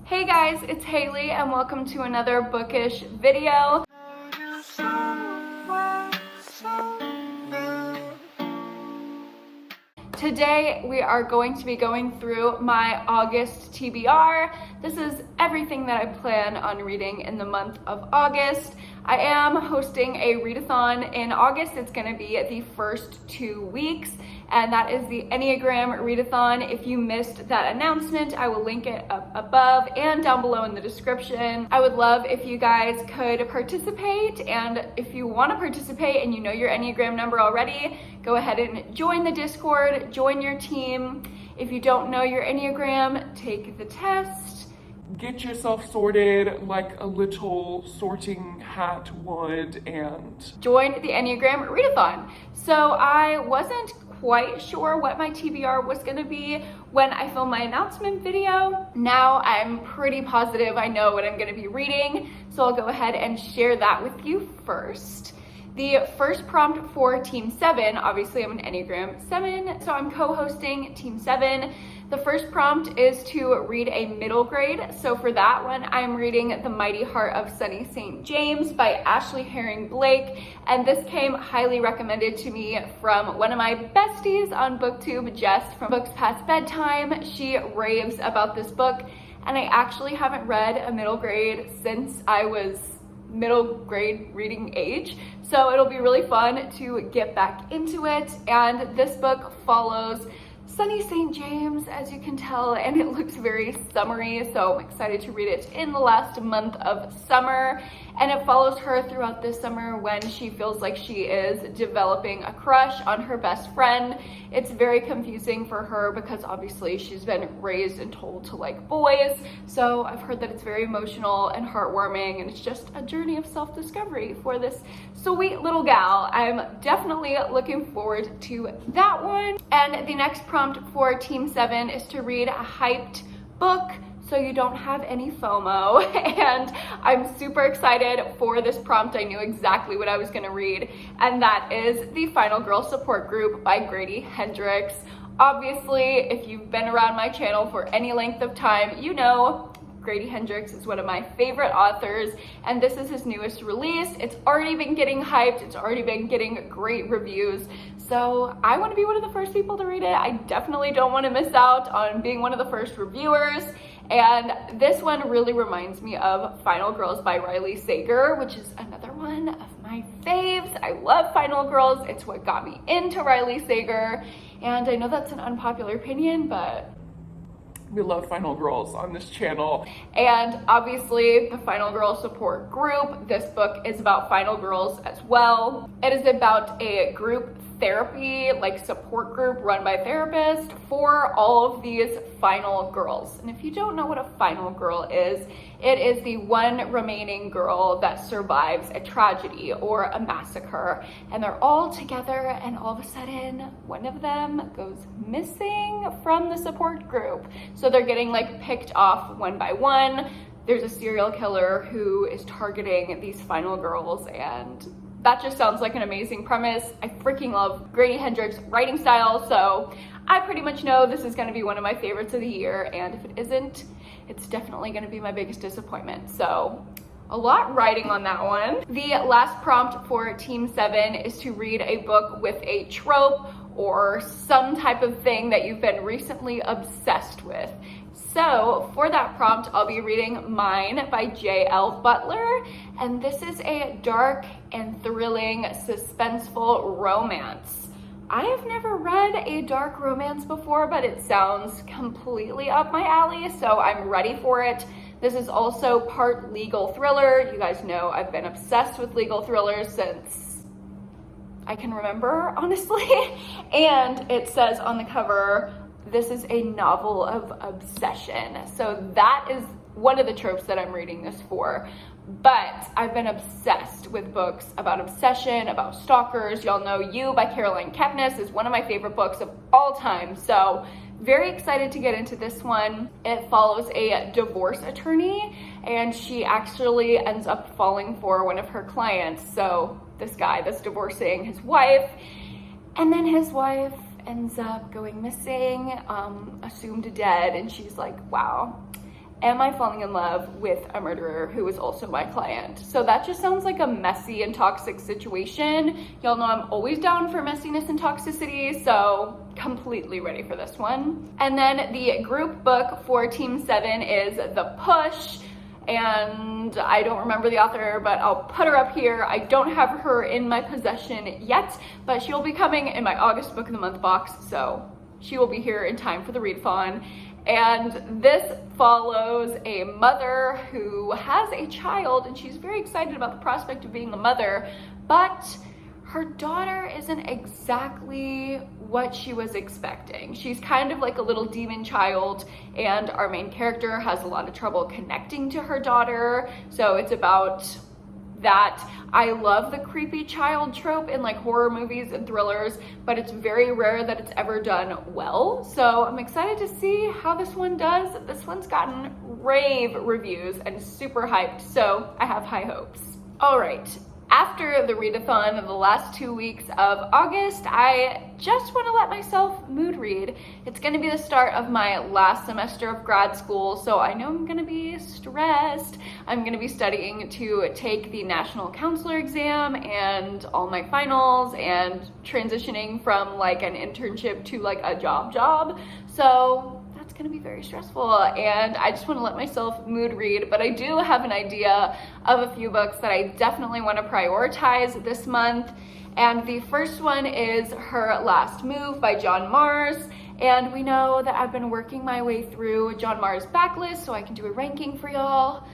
Hey guys, it's Haley and welcome to another bookish video. Today we are going to be going through my August TBR. This is everything that I plan on reading in the month of August. I am hosting a readathon in August. It's going to be the first 2 weeks, and that is the Enneagram readathon. If you missed that announcement, I will link it up above and down below in the description. I would love if you guys could participate, and if you want to participate and you know your Enneagram number already, go ahead and join the Discord, join your team. If you don't know your Enneagram, take the test. Get yourself sorted like a little sorting hat would and join the Enneagram readathon. So I wasn't quite sure what my TBR was going to be when I filmed my announcement video. Now I'm pretty positive I know what I'm going to be reading, so I'll go ahead and share that with you first. The first prompt for Team 7, obviously I'm an Enneagram 7, so I'm co-hosting Team 7. The first prompt is to read a middle grade. So for that one, I'm reading The Mighty Heart of Sunny St. James by Ashley Herring Blake. And this came highly recommended to me from one of my besties on BookTube, Jess from Books Past Bedtime. She raves about this book, and I actually haven't read a middle grade since I was middle grade reading age, so it'll be really fun to get back into it. And this book follows Sunny St. James, as you can tell, and it looks very summery, so I'm excited to read it in the last month of summer. And it follows her throughout this summer when she feels like she is developing a crush on her best friend. It's very confusing for her because obviously she's been raised and told to like boys, so I've heard that it's very emotional and heartwarming, and it's just a journey of self-discovery for this sweet little gal. I'm definitely looking forward to that one. And the next prompt for Team 7 is to read a hyped book so you don't have any FOMO. And I'm super excited for this prompt. I knew exactly what I was gonna read, and that is The Final Girl Support Group by Grady Hendrix. Obviously, if you've been around my channel for any length of time, you know Grady Hendrix is one of my favorite authors, and this is his newest release. It's already been getting hyped, it's already been getting great reviews, so I want to be one of the first people to read it. I definitely don't want to miss out on being one of the first reviewers. And this one really reminds me of Final Girls by Riley Sager, which is another one of my faves. I love Final Girls. It's what got me into Riley Sager, and I know that's an unpopular opinion, but we love Final Girls on this channel. And obviously the Final Girl Support Group, this book is about Final Girls as well. It is about a group therapy, like support group run by therapists for all of these final girls. And if you don't know what a final girl is, it is the one remaining girl that survives a tragedy or a massacre, and they're all together, and all of a sudden one of them goes missing from the support group. So they're getting like picked off one by one. There's a serial killer who is targeting these final girls, and that just sounds like an amazing premise. I freaking love Grady Hendrix' writing style, so I pretty much know this is going to be one of my favorites of the year, and if it isn't, it's definitely going to be my biggest disappointment. So a lot riding on that one. The last prompt for Team 7 is to read a book with a trope or some type of thing that you've been recently obsessed with. So for that prompt, I'll be reading Mine by J.L. Butler, and this is a dark and thrilling, suspenseful romance. I have never read a dark romance before, but it sounds completely up my alley, so I'm ready for it. This is also part legal thriller. You guys know I've been obsessed with legal thrillers since I can remember, honestly. And it says on the cover, this is a novel of obsession. So that is one of the tropes that I'm reading this for. But I've been obsessed with books about obsession, about stalkers. Y'all know You by Caroline Kepnes is one of my favorite books of all time. So very excited to get into this one. It follows a divorce attorney, and she actually ends up falling for one of her clients. So this guy that's divorcing his wife, and then his wife ends up going missing, assumed dead, and she's like, wow. am I falling in love with a murderer who is also my client? So that just sounds like a messy and toxic situation. Y'all know I'm always down for messiness and toxicity, so completely ready for this one. And then the group book for Team 7 is The Push, and I don't remember the author, but I'll put her up here. I don't have her in my possession yet, but she'll be coming in my August Book of the Month box, so she will be here in time for the readathon. And this follows a mother who has a child, and she's very excited about the prospect of being a mother, but her daughter isn't exactly what she was expecting. She's kind of like a little demon child, and our main character has a lot of trouble connecting to her daughter. So it's about that. I love the creepy child trope in like horror movies and thrillers, but it's very rare that it's ever done well. So I'm excited to see how this one does. This one's gotten rave reviews and super hyped, so I have high hopes. All right. After the readathon of the last 2 weeks of August, I just want to let myself mood read. It's going to be the start of my last semester of grad school, so I know I'm going to be stressed. I'm going to be studying to take the national counselor exam and all my finals, and transitioning from like an internship to like a job. So it's going to be very stressful, and I just want to let myself mood read. But I do have an idea of a few books that I definitely want to prioritize this month, and the first one is Her Last Move by John Mars. And we know that I've been working my way through John Mars' backlist so I can do a ranking for y'all.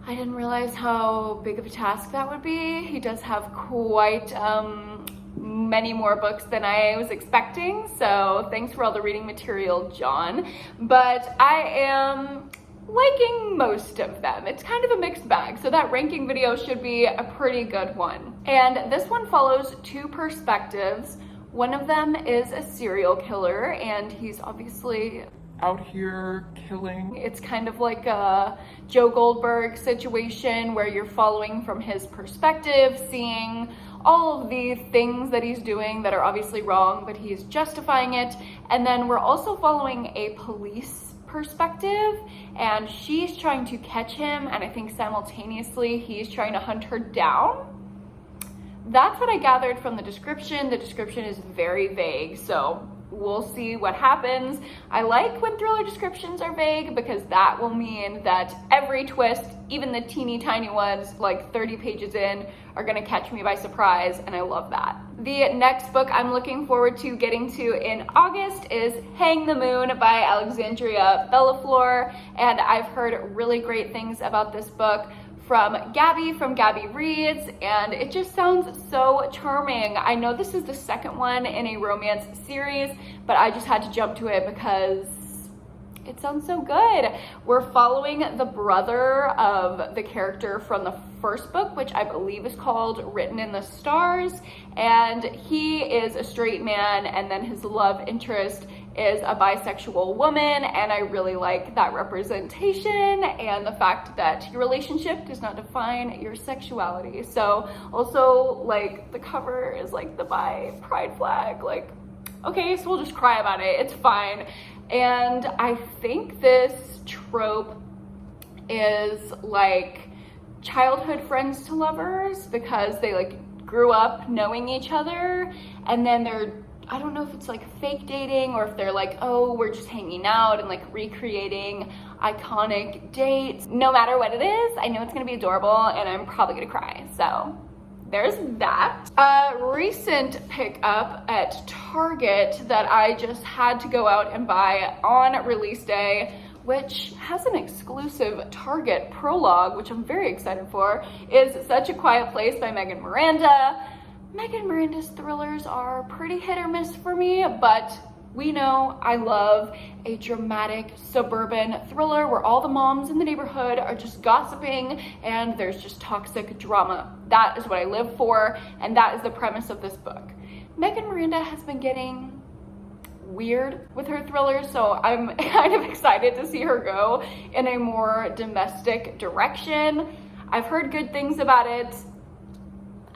I didn't realize how big of a task that would be. He does have quite many more books than I was expecting, so thanks for all the reading material, John. But I am liking most of them. It's kind of a mixed bag, so that ranking video should be a pretty good one. And this one follows two perspectives. One of them is a serial killer, and he's obviously out here killing. It's kind of like a Joe Goldberg situation where you're following from his perspective, seeing all of the things that he's doing that are obviously wrong, but he's justifying it. And then we're also following a police perspective, and she's trying to catch him, and I think simultaneously he's trying to hunt her down. That's what I gathered from the description. The description is very vague, so we'll see what happens. I like when thriller descriptions are vague because that will mean that every twist, even the teeny tiny ones, like 30 pages in, are gonna catch me by surprise, and I love that. The next book I'm looking forward to getting to in August is Hang the Moon by Alexandria Bellafleur, and I've heard really great things about this book from Gabby Reads, and it just sounds so charming. I know this is the second one in a romance series, but I just had to jump to it because it sounds so good. We're following the brother of the character from the first book, which I believe is called Written in the Stars, and he is a straight man, and then his love interest is a bisexual woman, and I really like that representation and the fact that your relationship does not define your sexuality. So also, like, the cover is like the bi pride flag, like, okay, so we'll just cry about it, it's fine. And I think this trope is like childhood friends to lovers, because they like grew up knowing each other, and then they're, I don't know if it's like fake dating or if they're like, oh, we're just hanging out and like recreating iconic dates. No matter what it is, I know it's gonna be adorable, and I'm probably gonna cry, so there's that. A recent pickup at Target that I just had to go out and buy on release day, which has an exclusive Target prologue, which I'm very excited for, is Such a Quiet Place by Megan Miranda. Megan Miranda's thrillers are pretty hit or miss for me, but we know I love a dramatic suburban thriller where all the moms in the neighborhood are just gossiping and there's just toxic drama. That is what I live for, and that is the premise of this book. Megan Miranda has been getting weird with her thrillers, so I'm kind of excited to see her go in a more domestic direction. I've heard good things about it.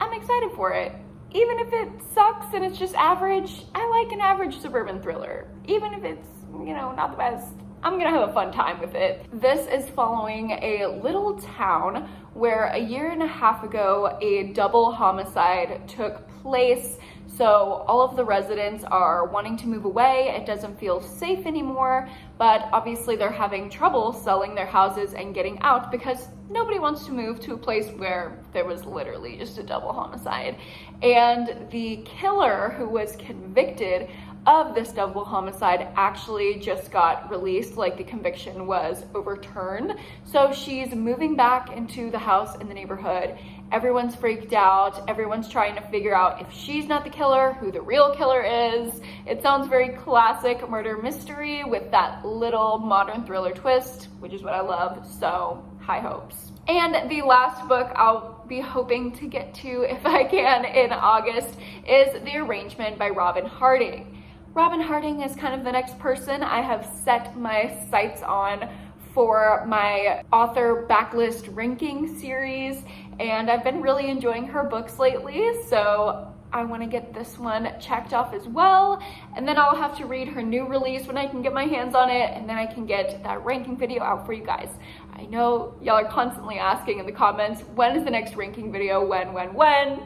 I'm excited for it. Even if it sucks and it's just average, I like an average suburban thriller. Even if it's, you know, not the best, I'm gonna have a fun time with it. This is following a little town where a year and a half ago, a double homicide took place. So all of the residents are wanting to move away. It doesn't feel safe anymore, but obviously they're having trouble selling their houses and getting out because nobody wants to move to a place where there was literally just a double homicide. And the killer who was convicted of this double homicide actually just got released, like the conviction was overturned. So she's moving back into the house in the neighborhood. Everyone's freaked out. Everyone's trying to figure out if she's not the killer, who the real killer is. It sounds very classic murder mystery with that little modern thriller twist, which is what I love, so high hopes. And the last book I'll be hoping to get to, if I can, in August is The Arrangement by Robin Harding. Robin Harding is kind of the next person I have set my sights on for my author backlist ranking series, and I've been really enjoying her books lately, so I want to get this one checked off as well, and then I'll have to read her new release when I can get my hands on it, and then I can get that ranking video out for you guys. I know y'all are constantly asking in the comments, when is the next ranking video? When?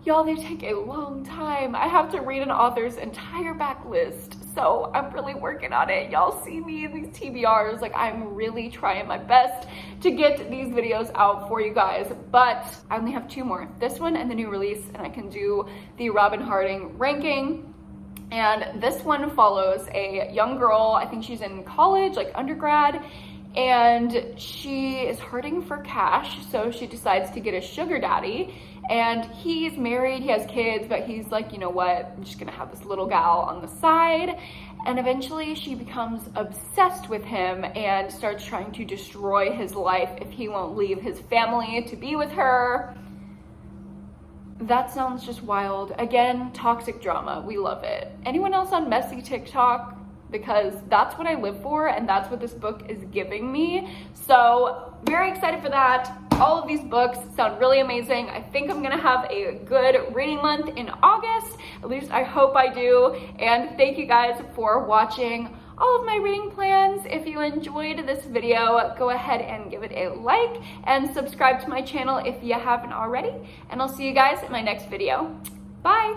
Y'all, they take a long time. I have to read an author's entire backlist, so I'm really working on it. Y'all see me in these TBRs, like I'm really trying my best to get these videos out for you guys, but I only have 2 more, this one and the new release, and I can do the Robin Harding ranking. And this one follows a young girl, I think she's in college, like undergrad, and she is hurting for cash, so she decides to get a sugar daddy. And he's married, he has kids, but he's like, you know what, I'm just gonna have this little gal on the side. And eventually she becomes obsessed with him and starts trying to destroy his life if he won't leave his family to be with her. That sounds just wild. Again, toxic drama, we love it. Anyone else on messy TikTok? Because that's what I live for, and that's what this book is giving me. So very excited for that. All of these books sound really amazing. I think I'm gonna have a good reading month in August. At least I hope I do. And thank you guys for watching all of my reading plans. If you enjoyed this video, go ahead and give it a like and subscribe to my channel if you haven't already. And I'll see you guys in my next video. Bye.